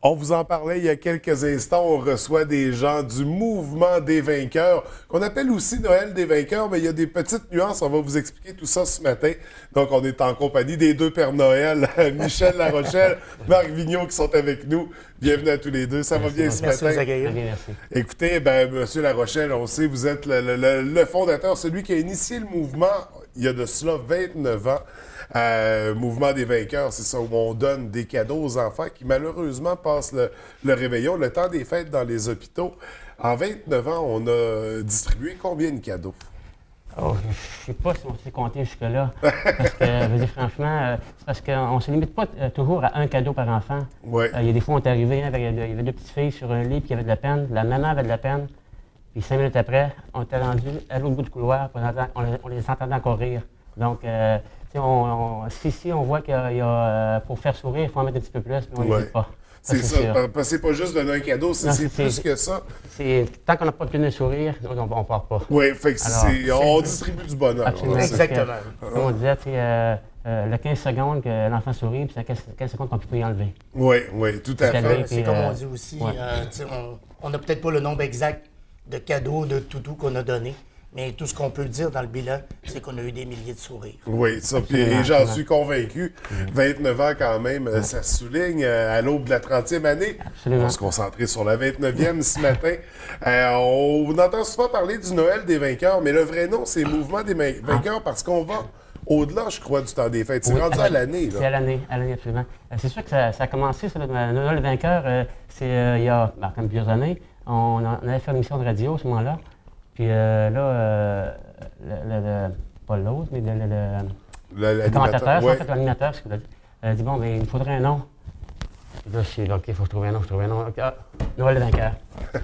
On vous en parlait il y a quelques instants. On reçoit des gens du mouvement des vainqueurs, qu'on appelle aussi Noël des vainqueurs, mais il y a des petites nuances. On va vous expliquer tout ça ce matin. Donc, on est en compagnie des deux Pères Noël, Michel Larochelle, Marc Vigneault, qui sont avec nous. Bienvenue à tous les deux. Ça va bien ce matin? Merci. Écoutez, Monsieur Larochelle, on sait, vous êtes le fondateur, celui qui a initié le mouvement il y a de cela 29 ans. Mouvement des vainqueurs, c'est ça, où on donne des cadeaux aux enfants qui malheureusement passent le réveillon, le temps des fêtes dans les hôpitaux. En 29 ans, on a distribué combien de cadeaux? Oh, je ne sais pas si on s'est compté jusque-là. Parce que, je veux dire, franchement, c'est parce qu'on ne se limite pas toujours à un cadeau par enfant. Ouais. Il y a des fois, on est arrivé, il y avait deux petites filles sur un lit, puis il y avait de la peine. La maman avait de la peine. Puis 5 minutes après, on était rendu à l'autre bout du couloir, puis on les entendait encore rire. Donc, si on voit qu'il y a, pour faire sourire, il faut en mettre un petit peu plus, mais on n'hésite pas. C'est ça, parce que c'est pas juste donner un cadeau, c'est plus que ça. Tant qu'on n'a pas obtenu un sourire, on ne part pas. Oui, fait que on distribue du bonheur. Absolument. Exactement. Comme on disait, le 15 secondes que l'enfant sourit, puis c'est 15 secondes qu'on peut y enlever. Oui, tout à fait. C'est comme on dit aussi, on n'a peut-être pas le nombre exact de cadeaux, de toutous qu'on a donnés. Mais tout ce qu'on peut dire dans le bilan, c'est qu'on a eu des milliers de sourires. Oui, ça, puis j'en suis convaincu. 29 ans quand même, ça souligne à l'aube de la 30e année. Absolument. On va se concentrer sur la 29e ce matin. On entend souvent parler du Noël des vainqueurs, mais le vrai nom, c'est Mouvement des vainqueurs parce qu'on va au-delà, je crois, du temps des fêtes. C'est rendu à l'année. C'est à l'année, absolument. C'est sûr que ça a commencé, ça, le Noël des vainqueurs, il y a comme plusieurs années. On avait fait une émission de radio à ce moment-là. Puis là, pas l'autre, mais le commentateur, en fait, l'animateur, ce qu'il a dit, il dit, bon, mais il me faudrait un nom. Puis là, je suis OK, il faut que je trouve un nom, OK, Noël des vainqueurs.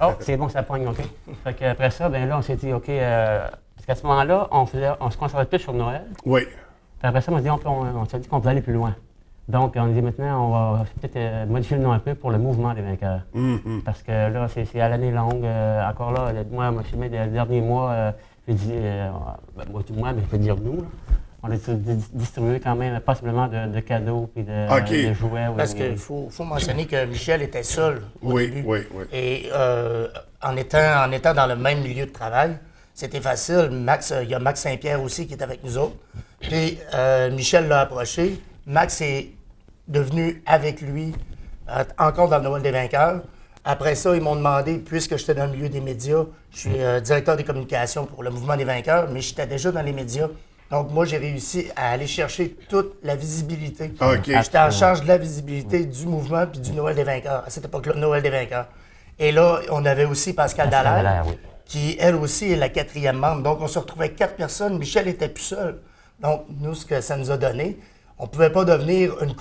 Oh, c'est bon, ça pogne, OK. Fait qu'après ça, ben là, on s'est dit, OK, parce qu'à ce moment-là, on se concentrait plus sur Noël. Oui. Puis après ça, on s'est dit qu'on pouvait aller plus loin. Donc, on dit maintenant, on va peut-être modifier le nom un peu pour le mouvement des vainqueurs. Mm-hmm. Parce que là, c'est à l'année longue. Encore là, moi, je suis mis les derniers mois, je dis, moi, mais je peux dire nous, là, on a distribué quand même pas simplement de cadeaux et de jouets. Parce qu'il faut mentionner que Michel était seul au début. Oui. Et en étant dans le même milieu de travail, c'était facile. Il y a Max Saint-Pierre aussi qui est avec nous autres. Puis Michel l'a approché. Max est devenu avec lui, encore dans le Noël des vainqueurs. Après ça, ils m'ont demandé, puisque j'étais dans le milieu des médias, je suis directeur des communications pour le Mouvement des vainqueurs, mais j'étais déjà dans les médias. Donc, moi, j'ai réussi à aller chercher toute la visibilité. Okay. J'étais en charge de la visibilité du mouvement puis du Noël des vainqueurs, à cette époque-là, Noël des vainqueurs. Et là, on avait aussi Pascal Dallaire, qui, elle aussi, est la 4e membre. Donc, on se retrouvait 4 personnes. Michel n'était plus seul. Donc, nous, ce que ça nous a donné, on ne pouvait pas devenir une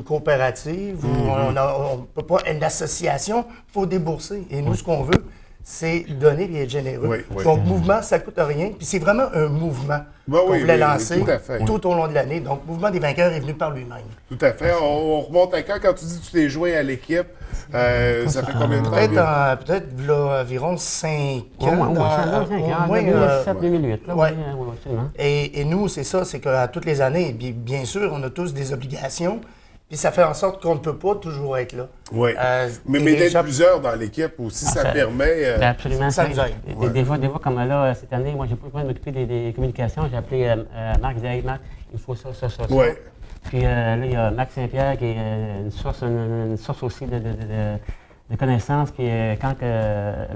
coopérative ou on ne peut pas une association, il faut débourser. Et nous, ce qu'on veut, c'est donner et être généreux. Donc, mouvement, ça ne coûte rien. Puis c'est vraiment un mouvement qu'on voulait lancer tout au long de l'année. Donc, Mouvement des vainqueurs est venu par lui-même. Tout à fait. On remonte à quand tu dis que tu t'es joint à l'équipe? Ça fait combien de temps? Peut-être environ 5 ans. Au moins 2007-2008. Et nous, c'est ça, c'est qu'à toutes les années, bien sûr, on a tous des obligations. Puis ça fait en sorte qu'on ne peut pas toujours être là. Oui. Mais d'être plusieurs dans l'équipe aussi, ça permet. Absolument. Ça nous aide. Des fois, comme là, cette année, moi, j'ai pas pu m'occuper des communications. J'ai appelé Marc, je disais, hey, Marc, il faut ça. Oui. Puis là, il y a Max Saint-Pierre qui est une source aussi de connaissances. Puis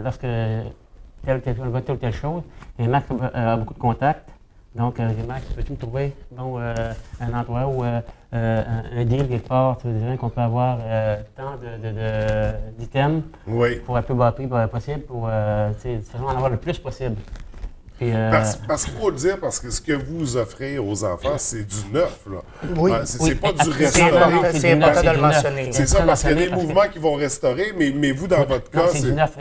lorsque telle ou telle chose, et Max a beaucoup de contacts. Donc, j'ai dit, Max, peux-tu me trouver un endroit où un deal quelque part, tu veux dire qu'on peut avoir tant d'items pour un plus bas prix possible, pour en avoir le plus possible. Puis, parce qu'il faut le dire, parce que ce que vous offrez aux enfants, c'est du neuf. Là. Oui. C'est pas du restauré. C'est important de le mentionner. C'est ça, parce qu'il y a des mouvements qui vont restaurer, mais vous, dans votre cas, c'est du neuf.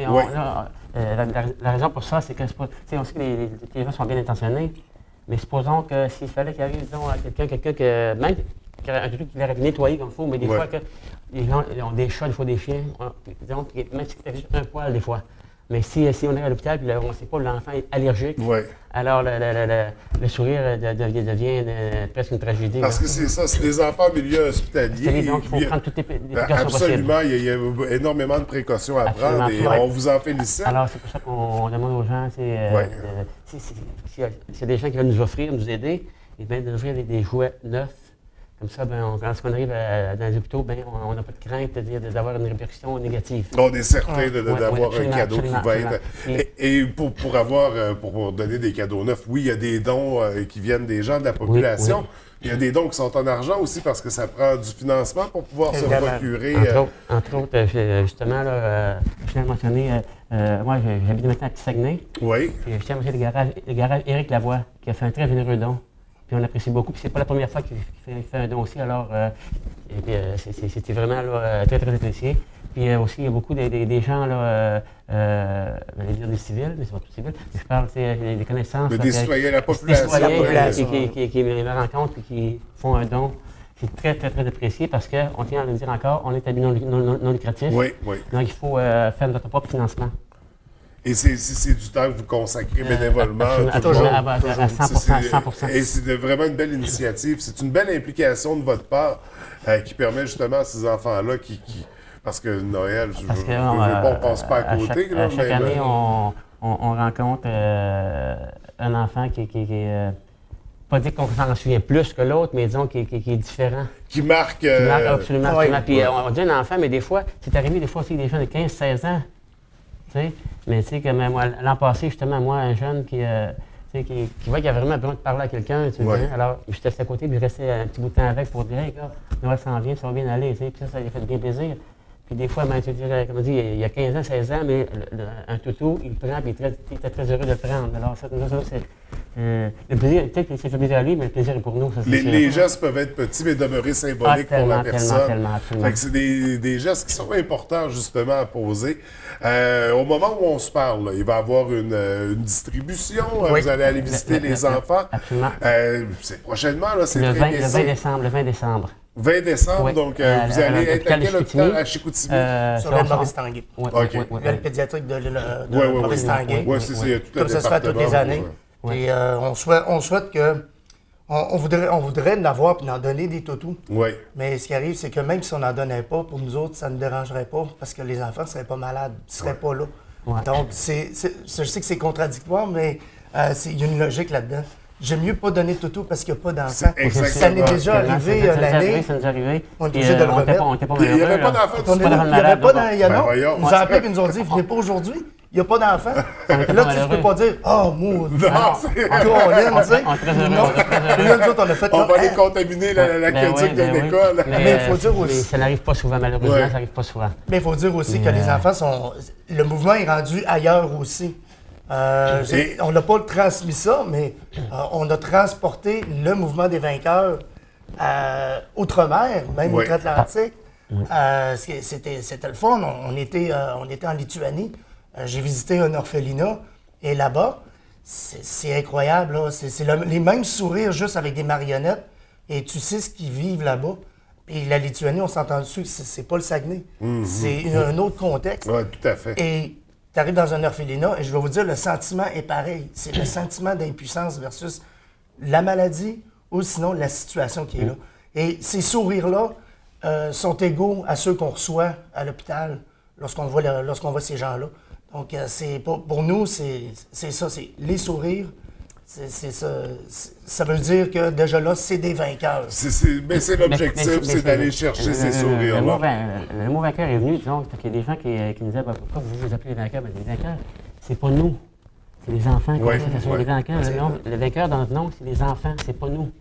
La raison pour ça, c'est que on sait que les gens sont bien intentionnés. Mais supposons que s'il fallait qu'il arrive, disons, à quelqu'un que, même qui aurait nettoyé comme il faut, mais des fois que les gens ont des chats, des fois des chiens, disons, même si c'était juste un poil des fois. Mais si on est à l'hôpital et on ne sait pas l'enfant est allergique, Ouais. alors le sourire devient presque une tragédie. Parce là. que c'est ça, c'est des enfants en milieu hospitalier. Donc, il faut prendre toutes les précautions Absolument, possibles. il y a énormément de précautions à Absolument, prendre et absolument. on vous en félicite. Alors, c'est pour ça qu'on demande aux gens, Ouais. s'il y a des gens qui veulent nous offrir, nous aider, et bien de nous offrir des jouets neufs. Comme ça, lorsqu'on arrive dans les hôpitaux, on n'a pas de crainte d'avoir une répercussion négative. On est certain Ouais, d'avoir un absolument, cadeau qui absolument, va être. absolument. Et pour donner des cadeaux neufs, oui, il y a des dons qui viennent des gens de la population. oui. Il y a des dons qui sont en argent aussi parce que ça prend du financement pour pouvoir se Évidemment. procurer. Entre autres, justement, là, je tiens à mentionner, moi, j'habite maintenant à Petit-Saguenay. Oui. Puis je tiens à mentionner le garage Éric Lavoie, qui a fait un très généreux don. Puis on apprécie beaucoup. Puis c'est pas la première fois qu'il fait un don aussi, alors c'était vraiment là, très, très apprécié. Puis aussi, il y a beaucoup des gens, là, j'allais dire des civils, mais c'est pas tout civil, mais je parle des connaissances. Mais là, des citoyens, la population. Des citoyens population. qui me rencontrent et qui font un don. C'est très, très, très apprécié parce qu'on tient à le dire encore, on est à but non lucratif. Oui, oui. Donc, il faut faire notre propre financement. Et c'est du temps que vous consacrez bénévolement. Toujours, toujours. à 100%. 100%. Et c'est vraiment une belle initiative. C'est une belle implication de votre part qui permet justement à ces enfants-là parce que Noël, on passe pas à côté. Chaque année, on rencontre un enfant qui pas dire qu'on s'en souvient plus que l'autre, mais disons qui est différent. Qui marque. Qui marque absolument. oui. Puis on dit un enfant, mais des fois, c'est arrivé des fois aussi des gens de 15-16 ans. Tu sais? Mais tu sais, comme moi, l'an passé, justement, moi, un jeune qui voit qu'il a vraiment besoin de parler à quelqu'un. Tu sais, Ouais. alors, j'étais à côté, puis je restais un petit bout de temps avec pour dire, hey, gars, Noël s'en vient, ça va bien aller. Tu sais, puis ça lui a fait bien plaisir. Puis des fois, tu dirais, comme on dit, il y a 15 ans, 16 ans, mais un toutou, il le prend, puis il était très heureux de le prendre. Alors, ça, c'est le plaisir, peut-être que c'est fait plaisir à lui, mais le plaisir est pour nous. Ça, Les gestes peuvent être petits, mais demeurer symboliques pour la personne. Tellement. Fait que c'est des gestes qui sont importants, justement, à poser. Au moment où on se parle, là, il va y avoir une distribution. Oui. Vous allez aller visiter les enfants. Absolument. C'est prochainement, là, c'est Le très 20 décembre. 20 décembre, Oui. donc vous allez être à quel hôpital? À Sur Chicoutimi? le Maurice Tanguay. Oui, OK. Le pédiatrique de Oui, Maurice Tanguay. Oui, c'est ça, il y a tout le Comme ça se fait toutes les département, années. ouais. Et on souhaite que. On voudrait en avoir et en donner des toutous. Oui. Mais ce qui arrive, c'est que même si on n'en donnait pas, pour nous autres, ça ne dérangerait pas parce que les enfants ne seraient pas malades, ils ne seraient pas là. Ouais. Donc, je sais que c'est contradictoire, mais il y a une logique là-dedans. J'aime mieux pas donner de toutou parce qu'il n'y a pas d'enfants. Exactement. Ça m'est déjà arrivé l'année. Ça nous est arrivé. On est Puis, obligé de le remettre. On était pas Il n'y avait malheureux, pas là. d'enfants On du est tout. là, il n'y avait pas d'enfants. Ben voyons. Ils nous ont appelés et ils nous ont dit venez pas aujourd'hui, il n'y a pas d'enfants. Là, tu ne peux pas dire oh, moi, Non, c'est- Colin, tu sais. On est très heureux, Non. on est très heureux. Puis là, nous autres, on a fait On va comme, aller Hein? contaminer l'aqueduc Ben d'une oui. école. Mais il faut dire mais aussi- ça n'arrive pas souvent, malheureusement, Ouais. ça n'arrive pas souvent. Mais il faut dire aussi que les enfants sont. Le mouvement est rendu ailleurs aussi. On n'a pas transmis ça, mais on a transporté le mouvement des vainqueurs outre-mer, même Oui. outre-Atlantique. C'était le fun. On était en Lituanie. J'ai visité un orphelinat et là-bas, c'est incroyable. Là. C'est les mêmes sourires juste avec des marionnettes et tu sais ce qu'ils vivent là-bas. Et la Lituanie, on s'entend dessus, c'est pas le Saguenay. C'est un autre contexte. Oui, tout à fait. Et tu arrives dans un orphelinat et je vais vous dire, le sentiment est pareil. C'est le sentiment d'impuissance versus la maladie ou sinon la situation qui est là. Et ces sourires-là sont égaux à ceux qu'on reçoit à l'hôpital lorsqu'on voit ces gens-là. Donc, pour nous, c'est ça, c'est les sourires. C'est ça. Ça veut dire que déjà là, c'est des vainqueurs. Mais c'est l'objectif, c'est d'aller chercher ces sourires-là. Le mot vainqueur est venu, disons, parce qu'il y a des gens qui nous disaient pourquoi vous vous appelez les vainqueurs? Ben, les vainqueurs, c'est pas nous. C'est les enfants qui Oui, sont oui. les vainqueurs. Le vainqueur dans notre nom, c'est les enfants, c'est pas nous.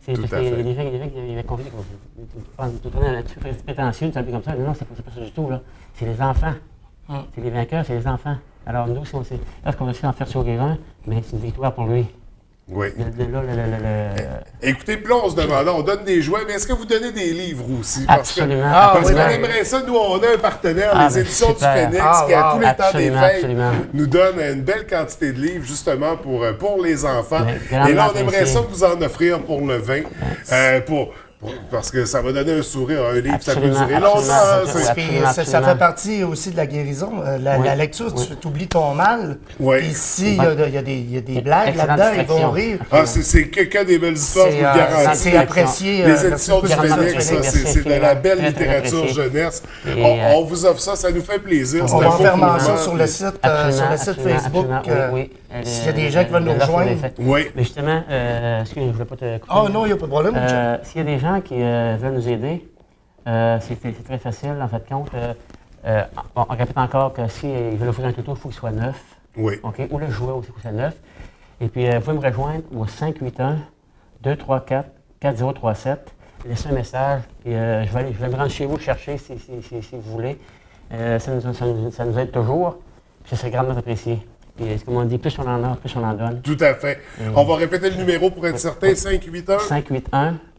C'est Tout parce à qu'il y a fait. des gens qui avaient compris que tu prenais un petit peu prétentieux, tu comme ça. Non, c'est pas ça du tout, là. C'est les enfants. C'est les vainqueurs, c'est les enfants. Alors nous, lorsqu'on a réussi à en faire sourire un, mais c'est une victoire pour lui. Oui. Là, Écoutez, puis là, on se demande, on donne des jouets, mais est-ce que vous donnez des livres aussi? Parce Absolument. Parce qu'on absolument. aimerait ça, nous, on a un partenaire, Ah, les ben, éditions du super. Phénix, Ah, qui, à wow. tous les temps des Absolument, fêtes, absolument. nous donne une belle quantité de livres, justement, pour les enfants. Mais grandement Et là, on aimerait apprécié. ça vous en offrir pour le 20, Parce que ça va donner un sourire à un livre, ça peut Absolument, durer longtemps. Hein, absolument. Puis ça absolument. fait partie aussi de la guérison. La lecture, tu oublies ton mal. Oui. Puis ici, il y a des blagues Excellente là-dedans, ils distraction. vont rire. Ah, c'est que des belles histoires, je vous le garantis. C'est apprécié. Les éditions du merci beaucoup, Phénix, ça, merci c'est de la infiniment. belle Très, très littérature apprécié. jeunesse. Et, On vous offre ça fait plaisir. On C'est un va en beau faire mouvement, mention sur le puis- site, Absolument, Facebook. absolument, oui. S'il y a des gens qui veulent nous l'offre, on l'a rejoindre. faite. Oui. Mais justement, excusez, je ne voulais pas te couper. Ah non, il n'y a pas de problème. mon chum. S'il y a des gens qui veulent nous aider, c'est très facile, en fait, compte. On répète encore que s'ils veulent offrir un tuto, il faut qu'il soit neuf. Oui. OK? Ou le jouet aussi, il faut que c'est neuf. Et puis, vous pouvez me rejoindre au 581-234-4037. Laissez un message. Et, je vais me rendre chez vous chercher si vous voulez. Ça nous aide toujours. Puis, ça serait grandement apprécié. Puis, comme on dit, plus on en a, plus on en donne. Tout à fait. On va répéter le numéro pour être certain.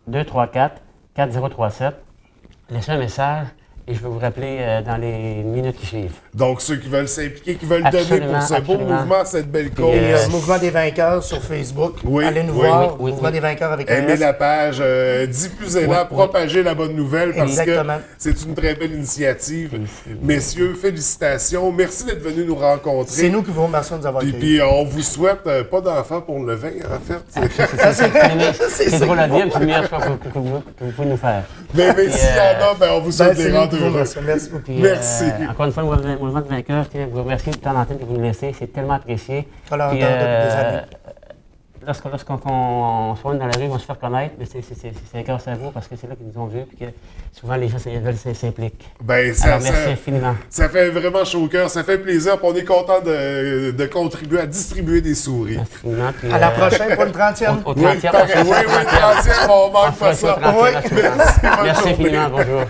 581-234-4037. Laissez un message et je vais vous rappeler dans les minutes qui suivent. Donc, ceux qui veulent s'impliquer, qui veulent donner Absolument, pour ce beau absolument. mouvement, cette belle Puis, cause. Et Mouvement des vainqueurs sur Facebook. Oui, Allez nous oui, voir. oui, Mouvement oui. des vainqueurs avec un Aimez S. la page, diffusez-la, Oui, oui. propagez la bonne nouvelle parce Exactement. que c'est une très belle initiative. Messieurs, félicitations. Merci d'être venus nous rencontrer. C'est nous qui vous remercions de nous avoir Puis, accueillis. on vous souhaite pas d'enfants pour le vin, en fait. C'est drôle à dire, mais c'est le meilleur choix que vous pouvez nous faire. Mais s'il y en a, ben, on vous souhaite C'est des nous rentes qui vous heureux. remercions. Merci beaucoup. Puis, Merci. Encore une fois, le mouvement de vainqueur, je tiens à vous remercier du temps d'antenne que vous nous laissez. C'est tellement apprécié. On l'a Puis, entendu depuis des années. Lorsqu'on se voit dans la rue, on se fait reconnaître, mais c'est grâce à vous parce que c'est là qu'ils nous ont vus et que souvent les gens s'impliquent. Ben, Alors, merci infiniment. ça fait vraiment chaud au cœur, ça fait plaisir. Puis on est content de contribuer à distribuer des souris. Infiniment. Puis, À la prochaine pour une 30e. Au Oui, 30e. pareil. Oui, 30e, on manque pas ça. Merci Merci, bonne infiniment. journée. Bonjour.